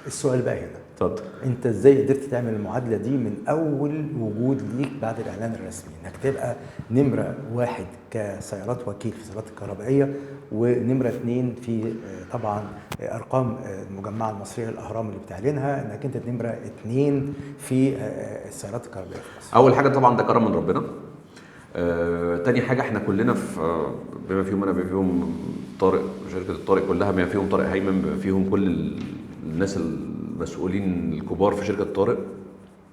السؤال بقى هنا، اتفضل. انت ازاي قدرت تعمل المعادله دي من اول وجود ليك بعد الاعلان الرسمي انك تبقى نمره واحد كسيارات وكيل في السيارات الكهربائيه، ونمره اثنين في طبعا ارقام المجمعه المصريه للاهرام اللي بتعلنها انك انت نمره اثنين في السيارات الكهربائيه في مصر؟ اول حاجه طبعا ده كرم من ربنا. تاني حاجه احنا كلنا في بما فيهم انا، بما فيهم طارق، شركه الطارق كلها، بما فيهم طارق هيمن، بما فيهم كل الناس المسؤولين الكبار في شركه طارق.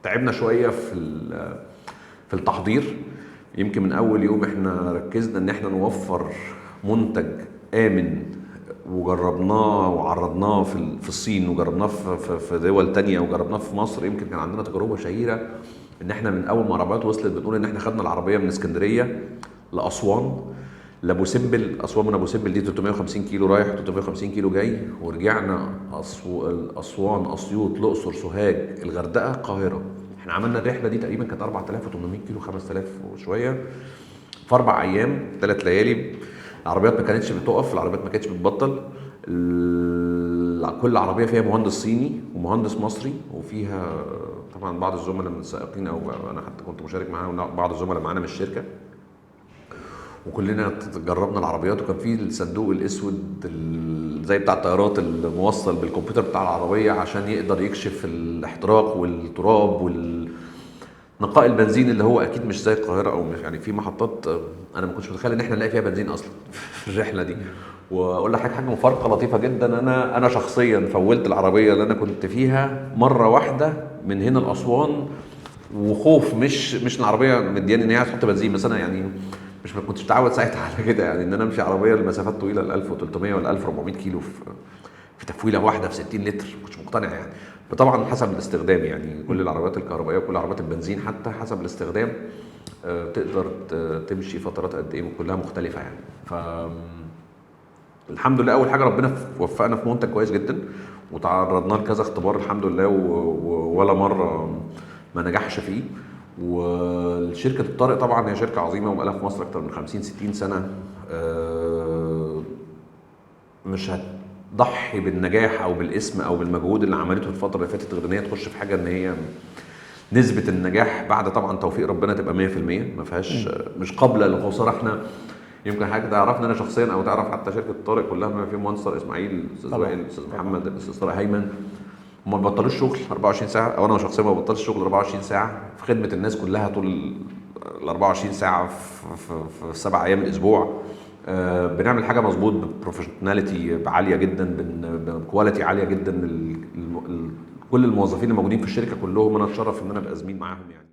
تعبنا شويه في التحضير. يمكن من اول يوم احنا ركزنا ان احنا نوفر منتج امن، وجربناه وعرضناه في الصين، وجربناه في دول تانية، وجربناه في مصر. يمكن كان عندنا تجربه شهيره ان احنا من اول ما العربيات وصلت بنقول ان احنا خدنا العربيه من اسكندريه لاسوان لابو سمبل. اسوان من ابو سمبل دي 350 كيلو رايح 350 كيلو جاي، ورجعنا اسوان، اسيوط، الاقصر، سوهاج، الغردقه، القاهره. احنا عملنا الرحله دي تقريبا كانت 4800 كيلو، 5000 وشويه، في 4 ايام 3 ليالي. العربيات ما كانتش بتقف، العربيات ما كانتش بتبطل. كل عربيه فيها مهندس صيني ومهندس مصري، وفيها طبعا بعض الزملاء من السائقين، او انا حتى كنت مشارك معاهم بعض الزملاء معانا من الشركه. وكلنا جربنا العربيات، وكان في الصندوق الاسود زي بتاع الطيارات الموصل بالكمبيوتر بتاع العربيه عشان يقدر يكشف الاحتراق والتراب نقاء البنزين، اللي هو اكيد مش زي القاهره، او مش يعني في محطات انا ما كنتش متخيل ان احنا نلاقي فيها بنزين اصلا في الرحله دي. واقول لك حاجه مفارقه لطيفه جدا، انا شخصيا فولت العربيه اللي انا كنت فيها مره واحده من هنا لاسوان، وخوف مش العربيه مدياني ان هي هتحط بنزين، بس انا يعني مش ما كنتش متعود ساعتها على كده، يعني ان انا امشي عربيه لمسافات طويله ل 1300 ولا 1400 كيلو في تفويله واحده في 60 لتر، ما كنتش مقتنع يعني. فطبعا حسب الاستخدام، يعني كل العربيات الكهربائيه وكل عربيات البنزين حتى حسب الاستخدام تقدر تمشي فترات قد ايه، وكلها مختلفه يعني. ف الحمد لله اول حاجه ربنا وفقنا في منتج كويس جدا، وتعرضنا لكذا اختبار الحمد لله، ولا مره ما نجحش فيه. والشركه الطارق طبعا هي شركه عظيمه وبقالها في مصر اكتر من 50 60 سنه. مش هتضحي بالنجاح او بالاسم او بالمجهود اللي عملته في الفتره اللي فاتت غير ان هي تخش في حاجه ان هي نسبه النجاح بعد طبعا توفيق ربنا تبقى 100%، ما فيهاش مش قابله للخساره. احنا يمكن حاجه تعرفني انا شخصيا، او تعرف حتى شركه الطارق كلها، بما فيهم مهندس اسماعيل، الاستاذ وائل، الاستاذ محمد، الاستاذ طارق هيمن، ما بطلوش شغل 24 ساعه، او انا شخصيا ما بطلش شغل 24 ساعه في خدمه الناس كلها طول ال 24 ساعه في 7 ايام الاسبوع. بنعمل حاجه مظبوط ببروفيشناليتي عاليه جدا، بكواليتي عاليه جدا. كل الموظفين الموجودين في الشركه كلهم انا اتشرف ان انا ابقى زميل معاهم يعني.